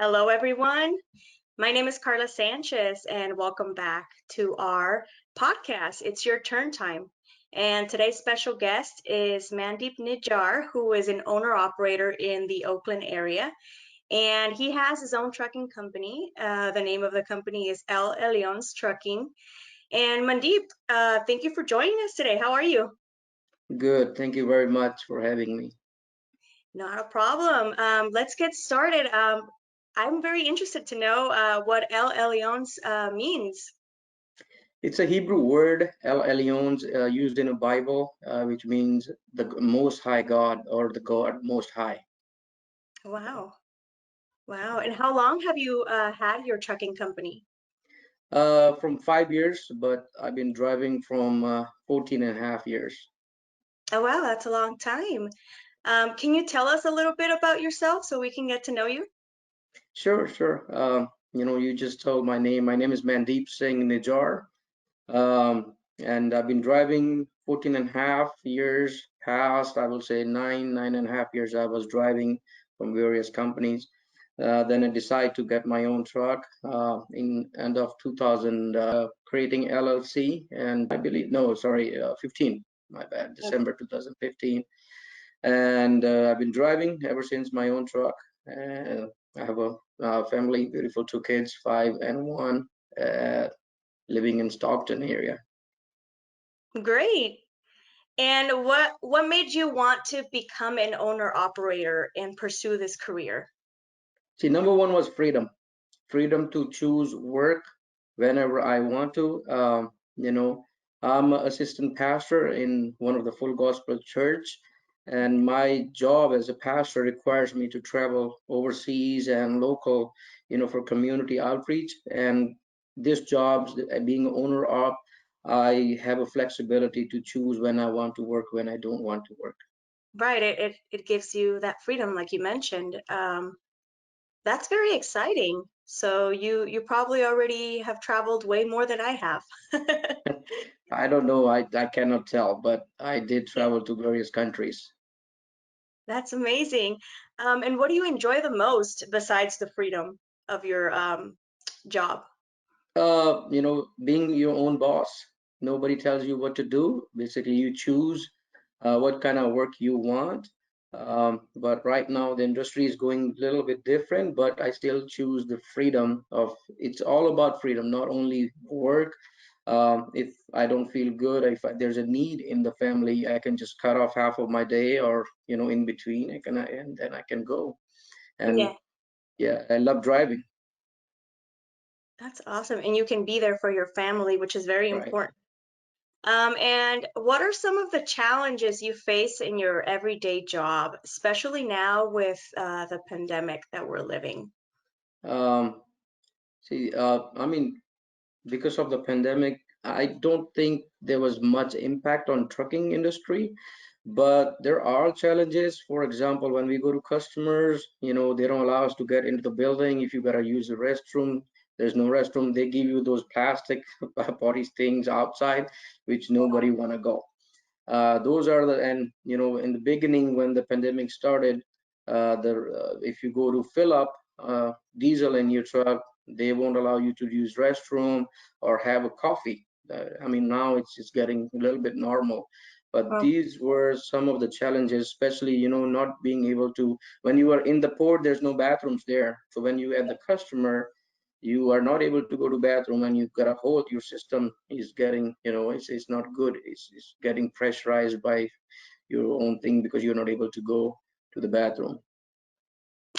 Hello, everyone. My name is Karla Sanchez, and welcome back to our podcast. It's your turn time. And today's special guest is Mandeep Nijjar, who is an owner operator in the Oakland area. And he has his own trucking company. The name of the company is El Elion's Trucking. And Mandeep, thank you for joining us today. How are you? Good. Thank you very much for having me. Not a problem. Let's get started. I'm very interested to know what El Elion's means. It's a Hebrew word, El Elyon, used in a Bible, which means the Most High God or the God Most High. Wow. Wow. And how long have you had your trucking company? From 5 years, but I've been driving from 14 and a half years. Oh, wow, that's a long time. Can you tell us a little bit about yourself so we can get to know you? Sure, sure. You just told my name. My name is Mandeep Singh Nijjar. And I've been driving 14 and a half years past, I will say nine and a half years I was driving from various companies. Then I decided to get my own truck in end of 2000, creating LLC, and I believe, no, sorry, 15, my bad, Okay. December 2015. And I've been driving ever since my own truck. And I have a family, beautiful two kids, 5 and 1. Uh, Living in Stockton area. Great. And what made you want to become an owner operator and pursue this career? See, number one was freedom, freedom to choose work whenever I want to. I'm an assistant pastor in one of the full gospel church, and my job as a pastor requires me to travel overseas and local, for community outreach. And this job, being owner of, I have a flexibility to choose when I want to work, when I don't want to work. Right. It gives you that freedom, like you mentioned. That's very exciting. So you probably already have traveled way more than I have. I don't know. I cannot tell, but I did travel to various countries. That's amazing. And what do you enjoy the most besides the freedom of your job? Being your own boss, nobody tells you what to do. Basically, you choose what kind of work you want. But right now, the industry is going a little bit different, but I still choose the freedom of it's all about freedom, not only work. If I don't feel good, if there's a need in the family, I can just cut off half of my day or, in between, and then I can go. And Yeah, yeah, I love driving. that's awesome. And you can be there for your family, which is very Right. important. And what are some of the challenges you face in your everyday job, especially now with the pandemic that we're living? Um, See, I mean, because of the pandemic, I don't think there was much impact on trucking industry, but there are challenges. For example, when we go to customers, they don't allow us to get into the building. If you gotta use the restroom, there's no restroom. They give you those plastic potty things outside, which nobody wanna go. Those are and in the beginning when the pandemic started, if you go to fill up diesel in your truck, they won't allow you to use restroom or have a coffee. I mean, now it's getting a little bit normal, but Oh, these were some of the challenges, especially not being able to, when you are in the port, there's no bathrooms there. So when you at the customer, you are not able to go to bathroom and you've got a hold, your system is getting, it's not good. It's getting pressurized by your own thing because you're not able to go to the bathroom.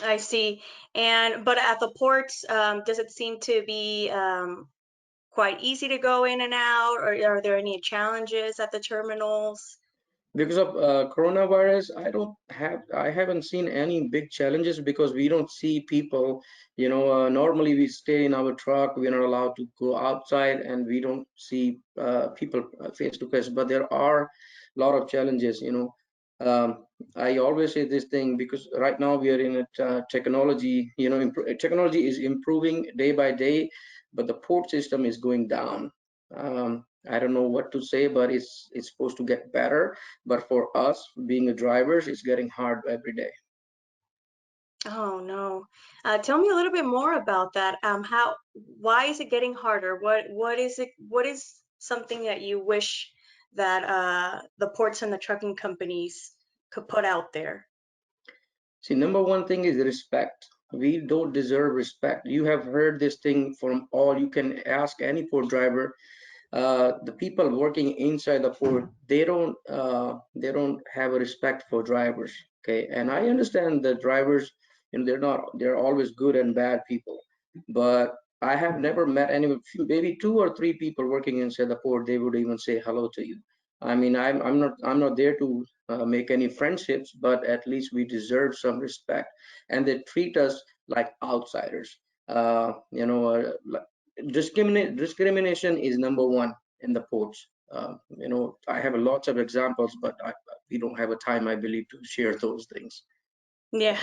I see. And but at the ports, does it seem to be quite easy to go in and out, or are there any challenges at the terminals? Because of coronavirus, I haven't seen any big challenges because we don't see people. Normally we stay in our truck, we're not allowed to go outside, and we don't see people face to face, but there are a lot of challenges. I always say this thing because right now we are in a technology. Technology is improving day by day, but the port system is going down. I don't know what to say, but it's supposed to get better, but for us being a drivers, it's getting hard every day. Oh no. Tell me a little bit more about that. Why is it getting harder? What is it, what is something that you wish that the ports and the trucking companies could put out there? See, number one thing is respect. We don't deserve respect. You have heard this thing from all. You can ask any port driver. The people working inside the port, they don't have a respect for drivers. Okay, and I understand the drivers, they're always good and bad people, but I have never met any, maybe two or three people working inside the port, they would even say hello to you. I mean, I'm not there to make any friendships, but at least we deserve some respect, and they treat us like outsiders. Like discrimination is number one in the ports. I have lots of examples, but we don't have a time, I believe, to share those things. Yeah,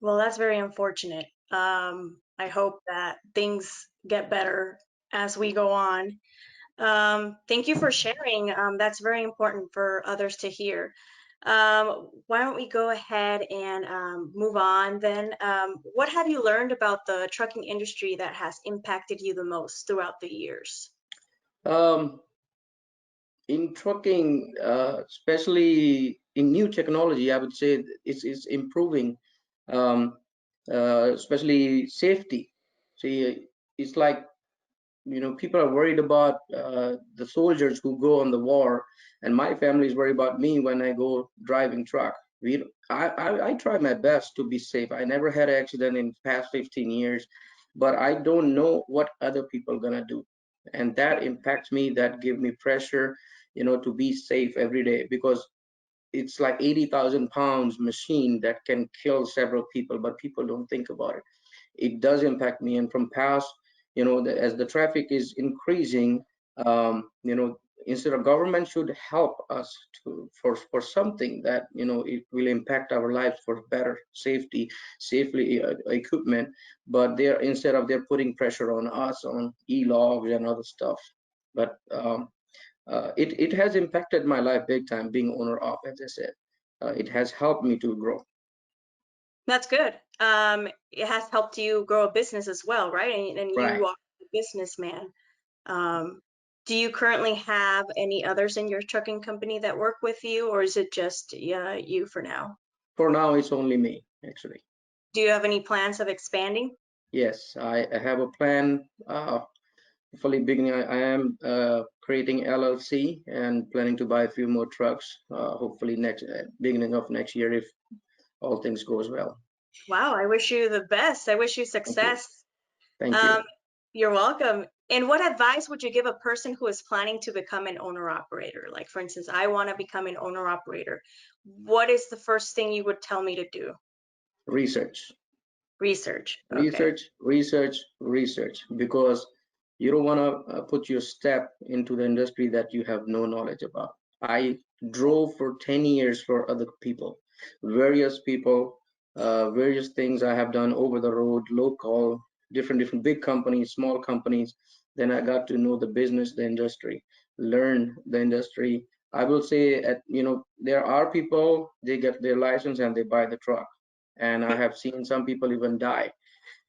well, that's very unfortunate. I hope that things get better as we go on. Thank you for sharing. That's very important for others to hear. Why don't we go ahead and move on then? What have you learned about the trucking industry that has impacted you the most throughout the years? Um, in trucking, especially in new technology, I would say it's improving, um, especially safety. See, it's like people are worried about the soldiers who go on the war, and my family is worried about me when I go driving truck. I try my best to be safe. I never had an accident in past 15 years, but I don't know what other people gonna do, and that impacts me. That give me pressure, to be safe every day, because it's like 80,000 pounds machine that can kill several people, but people don't think about it. It does impact me. And from past, as the traffic is increasing, um, you know instead of government should help us for something that it will impact our lives for better safely equipment, but they're instead of they're putting pressure on us on e-logs and other stuff. But it has impacted my life big time, being owner of, as I said. It has helped me to grow. That's good. It has helped you grow a business as well, right? And Right. you are a businessman. Um, do you currently have any others in your trucking company that work with you, or is it just you for now? For now, it's only me, actually. Do you have any plans of expanding? Yes, I have a plan. Hopefully, beginning, I am creating LLC and planning to buy a few more trucks. Hopefully, next beginning of next year, if all things goes well. Wow, I wish you the best. I wish you Thank you. success. Thank Um, you. you're welcome. And what advice would you give a person who is planning to become an owner operator? Like, for instance, I want to become an owner operator. What is the first thing you would tell me to do? Research. Research. Okay. Research, because you don't want to put your step into the industry that you have no knowledge about. I drove for 10 years for other people, various people, various things I have done over the road, local, different big companies, small companies. Then I got to know the business, the industry, learn the industry. I will say, there are people, they get their license and they buy the truck, and I have seen some people even die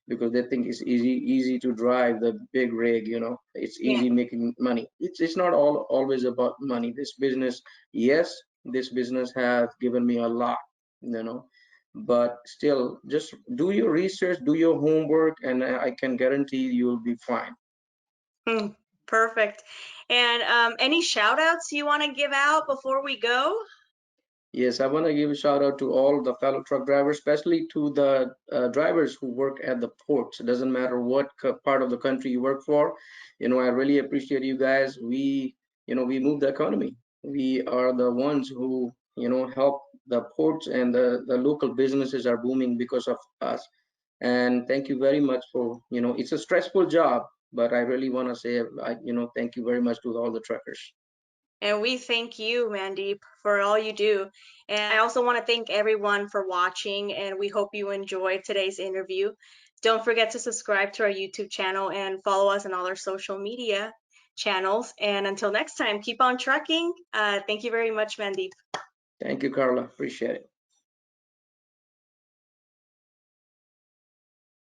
because they think it's easy to drive the big rig. It's Yeah. easy making money. It's not always about money. This business, yes, this business has given me a lot, you know, but still, just do your research, do your homework, and I can guarantee you'll be fine. Hmm, perfect. And any shout outs you want to give out before we go? Yes, I want to give a shout out to all the fellow truck drivers, especially to the drivers who work at the ports. It doesn't matter what part of the country you work for. I really appreciate you guys. We move the economy. We are the ones who, help the ports, and the local businesses are booming because of us. And thank you very much for, it's a stressful job, but I really want to say, thank you very much to all the truckers. And we thank you, Mandeep, for all you do. And I also want to thank everyone for watching, and we hope you enjoyed today's interview. Don't forget to subscribe to our YouTube channel and follow us on all our social media channels. And until next time, keep on trucking. Thank you very much, Mandeep. Thank you, Carla. Appreciate it.